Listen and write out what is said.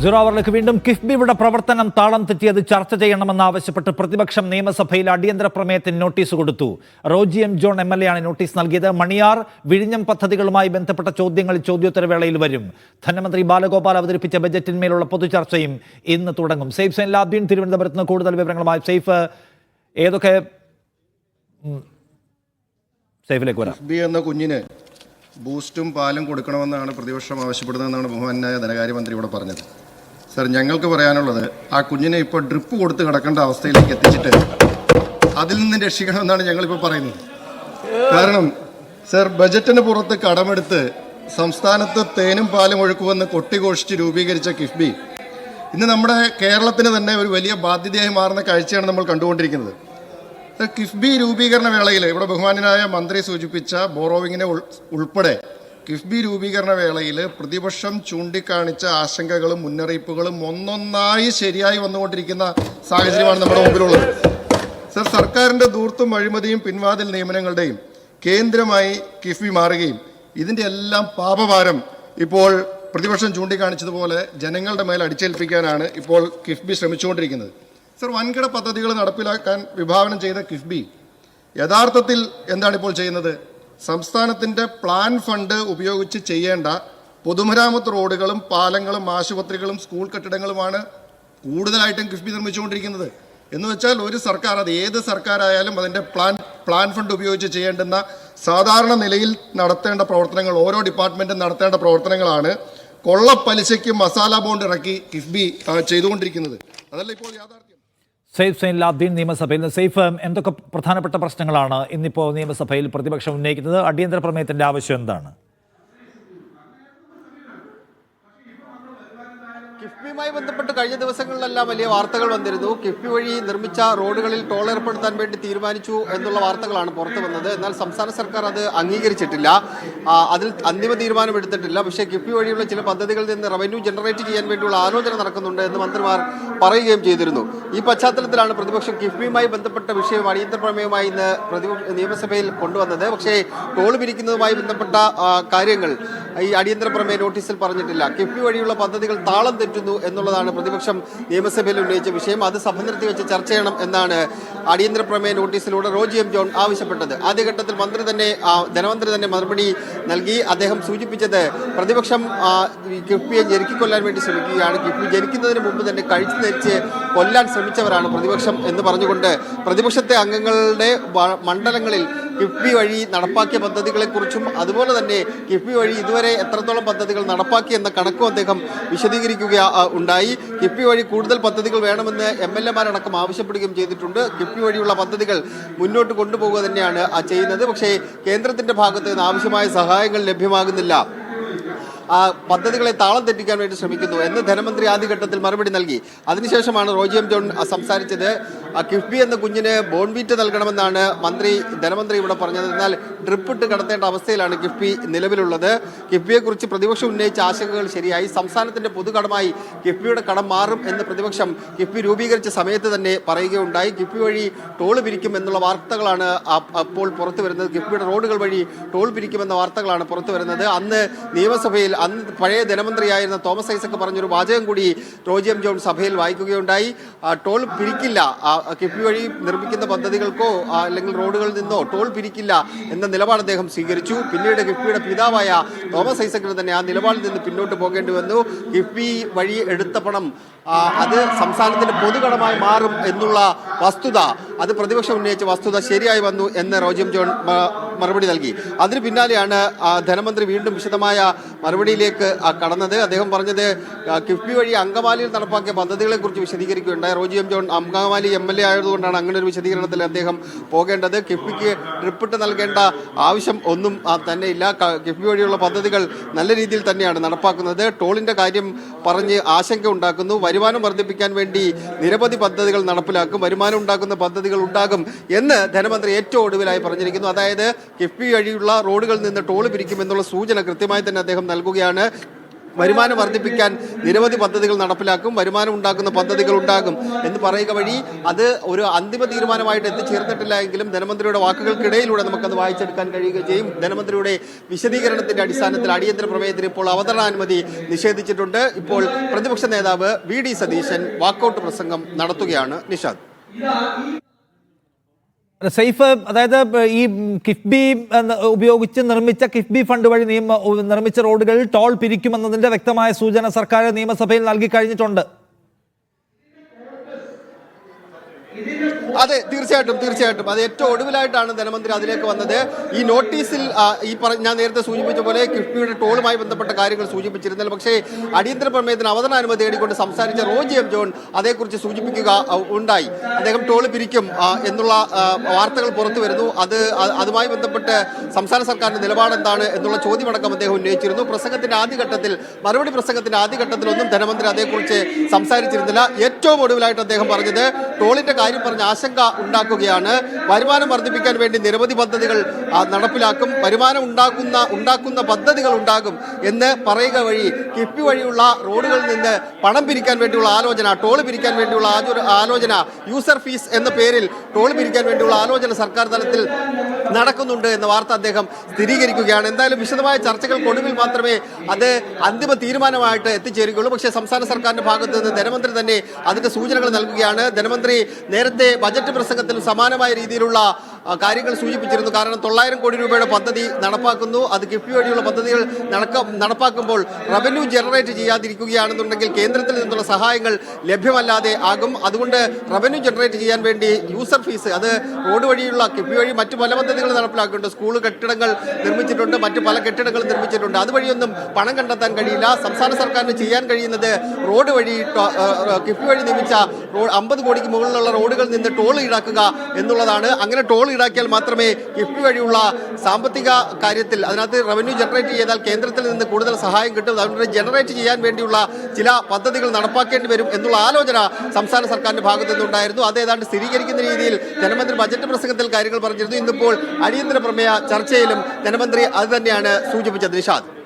Zero അവറിലേക്ക് വീണ്ടും കിഫ്ബിയുടെ പ്രവർത്തനം താളം തെറ്റിയത് ചർച്ച ചെയ്യണമെന്നാവശ്യപ്പെട്ട് പ്രതിപക്ഷം നിയമസഭയിൽ അടിയന്തര പ്രമേയത്തിന് നോട്ടീസ് കൊടുത്തു. റോജി എം ജോൺ MLA ആണ് നോട്ടീസ് നൽകിയത്. മണിയാർ വിഴിഞ്ഞം പദ്ധതികളുമായി ബന്ധപ്പെട്ട ചോദ്യങ്ങൾ ചോദ്യോത്തരവേളയിൽ വരും. ധനമന്ത്രി ബാലഗോപാൽ അവതരിപ്പിച്ച ബജറ്റിന്മേലുള്ള പൊതുചർച്ചയും ഇന്ന് തുടങ്ങും. സെയ്ഫ് സൈൻലാബ്ദീൻ തിരുവനന്തപുരത്ത് നിന്ന് കൂടുതൽ വിവരങ്ങളുമായി. സെയ്ഫ്, ഏതൊക്കെ സെയ്ഫിലേക്ക് വരാം. കിഫ്ബി എന്ന കുഞ്ഞിന് ബൂസ്റ്റും പാലും കൊടുക്കണമെന്നാണ് പ്രതിപക്ഷം ആവശ്യപ്പെടുന്നതെന്നാണ് ബഹുമാനായ ധനകാര്യമന്ത്രി ഇവിടെ പറഞ്ഞത്. സർ, ഞങ്ങൾക്ക് പറയാനുള്ളത്, ആ കുഞ്ഞിനെ ഇപ്പോൾ ഡ്രിപ്പ് കൊടുത്ത് കിടക്കേണ്ട അവസ്ഥയിലേക്ക് എത്തിച്ചിട്ട് അതിൽ നിന്ന് രക്ഷിക്കണമെന്നാണ് ഞങ്ങളിപ്പോൾ പറയുന്നത്. കാരണം സർ, ബജറ്റിന് പുറത്ത് കടമെടുത്ത് സംസ്ഥാനത്ത് തേനും പാലും ഒഴുക്കുമെന്ന് കൊട്ടിഘോഷിച്ച് രൂപീകരിച്ച കിഫ്ബി ഇന്ന് നമ്മുടെ കേരളത്തിന് തന്നെ ഒരു വലിയ ബാധ്യതയായി മാറുന്ന കാഴ്ചയാണ് നമ്മൾ കണ്ടുകൊണ്ടിരിക്കുന്നത്. കിഫ്ബി രൂപീകരണ വേളയിൽ ഇവിടെ ബഹുമാനായ മന്ത്രി സൂചിപ്പിച്ച ബോറോവിങ്ങിനെ ഉൾപ്പെടെ കിഫ്ബി രൂപീകരണ വേളയിൽ പ്രതിപക്ഷം ചൂണ്ടിക്കാണിച്ച ആശങ്കകളും മുന്നറിയിപ്പുകളും ഒന്നൊന്നായി ശരിയായി വന്നുകൊണ്ടിരിക്കുന്ന സാഹചര്യമാണ് നമ്മുടെ മുമ്പിലുള്ളത്. സർ, സർക്കാരിൻ്റെ ധൂർത്തും അഴിമതിയും പിൻവാതിൽ നിയമനങ്ങളുടെയും കേന്ദ്രമായി കിഫ്ബി മാറുകയും ഇതിൻ്റെ എല്ലാം പാപഭാരം ഇപ്പോൾ പ്രതിപക്ഷം ചൂണ്ടിക്കാണിച്ചതുപോലെ ജനങ്ങളുടെ മേൽ അടിച്ചേൽപ്പിക്കാനാണ് ഇപ്പോൾ കിഫ്ബി ശ്രമിച്ചുകൊണ്ടിരിക്കുന്നത്. സർ, വൻകിട പദ്ധതികൾ നടപ്പിലാക്കാൻ വിഭാവനം ചെയ്ത കിഫ്ബി യഥാർത്ഥത്തിൽ എന്താണ് ഇപ്പോൾ ചെയ്യുന്നത്? സംസ്ഥാനത്തിൻ്റെ പ്ലാൻ ഫണ്ട് ഉപയോഗിച്ച് ചെയ്യേണ്ട പൊതുമരാമത്ത് റോഡുകളും പാലങ്ങളും ആശുപത്രികളും സ്കൂൾ കെട്ടിടങ്ങളുമാണ് കൂടുതലായിട്ടും കിഫ്ബി നിർമ്മിച്ചുകൊണ്ടിരിക്കുന്നത്. എന്ന് വെച്ചാൽ ഒരു സർക്കാർ, അത് ഏത് സർക്കാരായാലും അതിൻ്റെ പ്ലാൻ ഫണ്ട് ഉപയോഗിച്ച് ചെയ്യേണ്ടുന്ന സാധാരണ നിലയിൽ നടത്തേണ്ട പ്രവർത്തനങ്ങൾ, ഓരോ ഡിപ്പാർട്ട്മെൻറ്റും നടത്തേണ്ട പ്രവർത്തനങ്ങളാണ് കൊള്ളപ്പലിശയ്ക്ക് മസാല ബോണ്ട് ഇറക്കി കിഫ്ബി ചെയ്തുകൊണ്ടിരിക്കുന്നത്. അതല്ല ഇപ്പോൾ യാഥാർത്ഥ്യം. സെയ്ഫ് സൈൻലാബ്ദീൻ നിയമസഭയിൽ നിന്ന്. സെയ്ഫ്, എന്തൊക്കെ പ്രധാനപ്പെട്ട പ്രശ്നങ്ങളാണ് ഇന്നിപ്പോൾ നിയമസഭയിൽ പ്രതിപക്ഷം ഉന്നയിക്കുന്നത്? അടിയന്തര പ്രമേയത്തിന്റെ ആവശ്യം എന്താണ്? കിഫ്ബിയുമായി ബന്ധപ്പെട്ട് കഴിഞ്ഞ ദിവസങ്ങളിലെല്ലാം വലിയ വാർത്തകൾ വന്നിരുന്നു. കിഫ്ബി വഴി നിർമ്മിച്ച റോഡുകളിൽ ടോൾ ഏർപ്പെടുത്താൻ വേണ്ടി തീരുമാനിച്ചു എന്നുള്ള വാർത്തകളാണ് പുറത്തു വന്നത്. എന്നാൽ സംസ്ഥാന സർക്കാർ അത് അംഗീകരിച്ചിട്ടില്ല, അതിൽ അന്തിമ തീരുമാനം എടുത്തിട്ടില്ല. പക്ഷേ കിഫ്ബി വഴിയുള്ള ചില പദ്ധതികളിൽ നിന്ന് റവന്യൂ ജനറേറ്റ് ചെയ്യാൻ വേണ്ടിയുള്ള ആലോചന നടക്കുന്നുണ്ട് എന്ന് മന്ത്രിമാർ പറയുകയും ചെയ്തിരുന്നു. ഈ പശ്ചാത്തലത്തിലാണ് പ്രതിപക്ഷം കിഫ്ബിയുമായി ബന്ധപ്പെട്ട വിഷയം അടിയന്തര പ്രമേയമായി ഇന്ന് നിയമസഭയിൽ കൊണ്ടുവന്നത്. പക്ഷേ ടോൾ പിരിക്കുന്നതുമായി ബന്ധപ്പെട്ട കാര്യങ്ങൾ ഈ അടിയന്തര പ്രമേയ നോട്ടീസിൽ പറഞ്ഞിട്ടില്ല. കിഫ്ബി വഴിയുള്ള പദ്ധതികൾ താളം തെറ്റുന്നു എന്നുള്ളതാണ് പ്രതിപക്ഷം നിയമസഭയിൽ ഉന്നയിച്ച വിഷയം. അത് സഭ നിർത്തിവെച്ച് ചർച്ച ചെയ്യണം എന്നാണ് അടിയന്തര പ്രമേയ നോട്ടീസിലൂടെ റോജി എം ജോൺ ആവശ്യപ്പെട്ടത്. ആദ്യഘട്ടത്തിൽ ധനമന്ത്രി തന്നെ മറുപടി നൽകി. അദ്ദേഹം സൂചിപ്പിച്ചത് പ്രതിപക്ഷം കിഫ്ബിയെ ജനിക്കൊല്ലാൻ വേണ്ടി ശ്രമിക്കുകയാണ്, കിഫ്ബി ജനിക്കുന്നതിന് മുമ്പ് തന്നെ കഴിച്ചു ധരിച്ച് കൊല്ലാൻ ശ്രമിച്ചവരാണ് പ്രതിപക്ഷം എന്ന് പറഞ്ഞുകൊണ്ട് പ്രതിപക്ഷത്തെ അംഗങ്ങളുടെ മണ്ഡലങ്ങളിൽ കിഫ്ബി വഴി നടപ്പാക്കിയ പദ്ധതികളെക്കുറിച്ചും അതുപോലെ തന്നെ കിഫ്ബി വഴി ഇതുവരെ എത്രത്തോളം പദ്ധതികൾ നടപ്പാക്കി എന്ന കണക്കും അദ്ദേഹം വിശദീകരിക്കുക ഉണ്ടായി. കിഫ്ബി വഴി കൂടുതൽ പദ്ധതികൾ വേണമെന്ന് MLA-മാരടക്കം ആവശ്യപ്പെടുകയും ചെയ്തിട്ടുണ്ട്. കിഫ്ബി വഴിയുള്ള പദ്ധതികൾ മുന്നോട്ട് കൊണ്ടുപോകുക തന്നെയാണ് ചെയ്യുന്നത്. പക്ഷേ കേന്ദ്രത്തിന്റെ ഭാഗത്ത് നിന്ന് ആവശ്യമായ സഹായങ്ങൾ ലഭ്യമാകുന്നില്ല, പദ്ധതികളെ താളം തെറ്റിക്കാൻ വേണ്ടി ശ്രമിക്കുന്നു എന്ന് ധനമന്ത്രി ആദ്യഘട്ടത്തിൽ മറുപടി നൽകി. അതിനുശേഷമാണ് റോജി എം ജോൺ സംസാരിച്ചത്. കിഫ്ബി എന്ന കുഞ്ഞിന് ബോൺവീറ്റ് നൽകണമെന്നാണ് ധനമന്ത്രി ഇവിടെ പറഞ്ഞത്. എന്നാൽ ഡ്രിപ്പിട്ട് കടത്തേണ്ട അവസ്ഥയിലാണ് കിഫ്ബി നിലവിലുള്ളത്. കിഫ്ബിയെക്കുറിച്ച് പ്രതിപക്ഷം ഉന്നയിച്ച ആശങ്കകൾ ശരിയായി. സംസ്ഥാനത്തിന്റെ പൊതുകടമായി കിഫ്ബിയുടെ കടം മാറും എന്ന് പ്രതിപക്ഷം കിഫ്ബി രൂപീകരിച്ച സമയത്ത് തന്നെ പറയുകയുണ്ടായി. കിഫ്ബി വഴി ടോൾ പിരിക്കും എന്നുള്ള വാർത്തകളാണ് അപ്പോൾ പുറത്തു വരുന്നത്. കിഫ്ബിയുടെ റോഡുകൾ വഴി ടോൾ പിരിക്കുമെന്ന വാർത്തകളാണ് പുറത്തു വരുന്നത്. അന്ന് നിയമസഭയിൽ പഴയ ധനമന്ത്രിയായിരുന്ന തോമസ് ഐസക് പറഞ്ഞൊരു വാചകം കൂടി റോജി എം ജോൺ സഭയിൽ വായിക്കുകയുണ്ടായി. ടോൾ പിരിക്കില്ല, കിഫ്ബി വഴി നിർമ്മിക്കുന്ന പദ്ധതികൾക്കോ അല്ലെങ്കിൽ റോഡുകളിൽ നിന്നോ ടോൾ പിരിക്കില്ല എന്ന നിലപാട് അദ്ദേഹം സ്വീകരിച്ചു. പിന്നീട് കിഫ്ബിയുടെ പിതാവായ തോമസ് ഐസക്കിന് തന്നെ ആ നിലപാടിൽ നിന്ന് പിന്നോട്ട് പോകേണ്ടി വന്നു. കിഫ്ബി വഴി എടുത്ത പണം അത് സംസ്ഥാനത്തിന്റെ പൊതുകടമായി മാറും എന്നുള്ള വസ്തുത, അത് പ്രതിപക്ഷം ഉന്നയിച്ച വസ്തുത ശരിയായി വന്നു എന്ന് റോജി എം ജോൺ മറുപടി നൽകി. അതിന് പിന്നാലെയാണ് ധനമന്ത്രി വീണ്ടും വിശദമായ മറുപടിയിലേക്ക് കടന്നത്. അദ്ദേഹം പറഞ്ഞത് കിഫ്ബി വഴി അങ്കമാലിയിൽ നടപ്പാക്കിയ പദ്ധതികളെക്കുറിച്ച് വിശദീകരിക്കുകയുണ്ടായി. Roji M John Angamaly MLA ആയതുകൊണ്ടാണ് അങ്ങനെ ഒരു വിശദീകരണത്തിൽ അദ്ദേഹം പോകേണ്ടത്. കിഫ്ബിക്ക് ഡ്രിപ്പിട്ട് നൽകേണ്ട ആവശ്യം ഒന്നും തന്നെ ഇല്ല. കിഫ്ബി വഴിയുള്ള പദ്ധതികൾ നല്ല രീതിയിൽ തന്നെയാണ് നടപ്പാക്കുന്നത്. ടോളിന്റെ കാര്യം പറഞ്ഞ് ആശങ്ക ഉണ്ടാക്കുന്നു. വരുമാനം വർദ്ധിപ്പിക്കാൻ വേണ്ടി നിരവധി പദ്ധതികൾ നടപ്പിലാക്കും, വരുമാനം ഉണ്ടാക്കുന്ന പദ്ധതികൾ ഉണ്ടാകും എന്ന് ധനമന്ത്രി ഏറ്റവും ഒടുവിലായി പറഞ്ഞിരിക്കുന്നു. അതായത് കിഫ്ബി വഴിയുള്ള റോഡുകളിൽ നിന്ന് ടോൾ പിരിക്കുമെന്നുള്ള സൂചന കൃത്യമായി തന്നെ അദ്ദേഹം നൽകുകയാണ്. വരുമാനം വർദ്ധിപ്പിക്കാൻ നിരവധി പദ്ധതികൾ നടപ്പിലാക്കും, വരുമാനം ഉണ്ടാക്കുന്ന പദ്ധതികൾ ഉണ്ടാകും എന്ന് പറയുക വഴി അത് ഒരു അന്തിമ തീരുമാനമായിട്ട് എത്തിച്ചേർന്നിട്ടില്ല എങ്കിലും ധനമന്ത്രിയുടെ വാക്കുകൾക്കിടയിലൂടെ നമുക്കത് വായിച്ചെടുക്കാൻ കഴിയുകയും ചെയ്യും. ധനമന്ത്രിയുടെ വിശദീകരണത്തിന്റെ അടിസ്ഥാനത്തിൽ അടിയന്തര പ്രമേയത്തിന് ഇപ്പോൾ അവതരണാനുമതി നിഷേധിച്ചിട്ടുണ്ട്. ഇപ്പോൾ പ്രതിപക്ഷ നേതാവ് വി.ഡി. സതീശൻ വാക്കൌട്ട് പ്രസംഗം നടത്തുകയാണ്. നിഷാദ്, സൈഫ്, അതായത് ഈ കിഫ്ബി ഉപയോഗിച്ച് നിർമ്മിച്ച കിഫ്ബി ഫണ്ട് വഴി നിർമ്മിച്ച റോഡുകളിൽ ടോൾ പിരിക്കുമെന്നതിന്റെ വ്യക്തമായ സൂചന സർക്കാർ നിയമസഭയിൽ നൽകി കഴിഞ്ഞിട്ടുണ്ട്. അതെ, തീർച്ചയായിട്ടും അത് ഏറ്റവും ഒടുവിലായിട്ടാണ് ധനമന്ത്രി അതിലേക്ക് വന്നത്. ഈ നോട്ടീസിൽ ഞാൻ നേരത്തെ സൂചിപ്പിച്ച പോലെ കിഫ്ബിയുടെ ടോളുമായി ബന്ധപ്പെട്ട കാര്യങ്ങൾ സൂചിപ്പിച്ചിരുന്നില്ല. പക്ഷേ അടിയന്തര പ്രമേയത്തിന് അവതരണാനുമതി തേടിക്കൊണ്ട് സംസാരിച്ച റോജി എം ജോൺ അതേക്കുറിച്ച് സൂചിപ്പിക്കുക ഉണ്ടായി. അദ്ദേഹം ടോള് പിരിക്കും എന്നുള്ള വാർത്തകൾ പുറത്തു വരുന്നു. അതുമായി ബന്ധപ്പെട്ട് സംസ്ഥാന സർക്കാരിന്റെ നിലപാട് എന്താണ് എന്നുള്ള ചോദ്യമടക്കം അദ്ദേഹം ഉന്നയിച്ചിരുന്നു. മറുപടി പ്രസംഗത്തിന്റെ ആദ്യഘട്ടത്തിലൊന്നും ധനമന്ത്രി അതേക്കുറിച്ച് സംസാരിച്ചിരുന്നില്ല. ഏറ്റവും ഒടുവിലായിട്ട് അദ്ദേഹം പറഞ്ഞത് ടോളിന്റെ കാര്യം പറഞ്ഞ ആശങ്ക ഉണ്ടാക്കുകയാണ്. വരുമാനം വർദ്ധിപ്പിക്കാൻ വേണ്ടി നിരവധി പദ്ധതികൾ നടപ്പിലാക്കും, വരുമാനം ഉണ്ടാക്കുന്ന പദ്ധതികൾ ഉണ്ടാകും എന്ന് പറയുക വഴി കിഫ്ബി വഴിയുള്ള റോഡുകളിൽ നിന്ന് പണം പിരിക്കാൻ വേണ്ടിയുള്ള ആലോചന, ടോൾ പിരിക്കാൻ വേണ്ടിയുള്ള ആലോചന, യൂസർ ഫീസ് എന്ന പേരിൽ ടോൾ പിരിക്കാൻ വേണ്ടിയുള്ള ആലോചന സർക്കാർ തലത്തിൽ നടക്കുന്നുണ്ട് എന്ന വാർത്ത അദ്ദേഹം സ്ഥിരീകരിക്കുകയാണ്. എന്തായാലും വിശദമായ ചർച്ചകൾക്കൊടുവിൽ മാത്രമേ അത് അന്തിമ തീരുമാനമായിട്ട് എത്തിച്ചേരുകയുള്ളൂ. പക്ഷേ സംസ്ഥാന സർക്കാരിന്റെ ഭാഗത്ത് നിന്ന് ധനമന്ത്രി തന്നെ അതിന്റെ സൂചനകൾ നൽകുകയാണ്. ധനമന്ത്രി നേരത്തെ ബജറ്റ് പ്രസംഗത്തിൽ സമാനമായ രീതിയിലുള്ള കാര്യങ്ങൾ സൂചിപ്പിച്ചിരുന്നു. കാരണം 900 കോടി രൂപയുടെ പദ്ധതി നടപ്പാക്കുന്നു. അത് കിഫ്ബി വഴിയുള്ള പദ്ധതികൾ നടപ്പാക്കുമ്പോൾ റവന്യൂ ജനറേറ്റ് ചെയ്യാതിരിക്കുകയാണെന്നുണ്ടെങ്കിൽ കേന്ദ്രത്തിൽ നിന്നുള്ള സഹായങ്ങൾ ലഭ്യമല്ലാതെ ആകും. അതുകൊണ്ട് റവന്യൂ ജനറേറ്റ് ചെയ്യാൻ വേണ്ടി യൂസർ ഫീസ് അത് റോഡ് വഴിയുള്ള കിഫ്ബി വഴി മറ്റു പല പദ്ധതികൾ നടപ്പിലാക്കുന്നുണ്ട്. സ്കൂൾ കെട്ടിടങ്ങൾ നിർമ്മിച്ചിട്ടുണ്ട്, മറ്റു പല കെട്ടിടങ്ങൾ നിർമ്മിച്ചിട്ടുണ്ട്. അതുവഴിയൊന്നും പണം കണ്ടെത്താൻ കഴിയില്ല. സംസ്ഥാന സർക്കാരിന് ചെയ്യാൻ കഴിയുന്നത് റോഡ് വഴി കിഫ്ബി വഴി നിർമ്മിച്ച 50 കോടിക്ക് മുകളിലുള്ള റോഡുകളിൽ നിന്ന് ടോൾ ഈടാക്കുക എന്നുള്ളതാണ്. അങ്ങനെ ടോൾ ഈടാക്കിയാൽ മാത്രമേ കിഫ്ബി വഴിയുള്ള സാമ്പത്തിക കാര്യത്തിൽ അതിനകത്ത് റവന്യൂ ജനറേറ്റ് ചെയ്താൽ കേന്ദ്രത്തിൽ നിന്ന് കൂടുതൽ സഹായം കിട്ടും. അതുകൊണ്ട് ജനറേറ്റ് ചെയ്യാൻ വേണ്ടിയുള്ള ചില പദ്ധതികൾ നടപ്പാക്കേണ്ടി വരും എന്നുള്ള ആലോചന സംസ്ഥാന സർക്കാരിന്റെ ഭാഗത്തു നിന്നുണ്ടായിരുന്നു. അത് ഏതാണ്ട് സ്ഥിരീകരിക്കുന്ന രീതിയിൽ ധനമന്ത്രി ബജറ്റ് പ്രസംഗത്തിൽ കാര്യങ്ങൾ പറഞ്ഞിരുന്നു. ഇന്നിപ്പോൾ അടിയന്തര പ്രമേയ ചർച്ചയിലും ധനമന്ത്രി അത് തന്നെയാണ് സൂചിപ്പിച്ചത്. നിഷാദ്.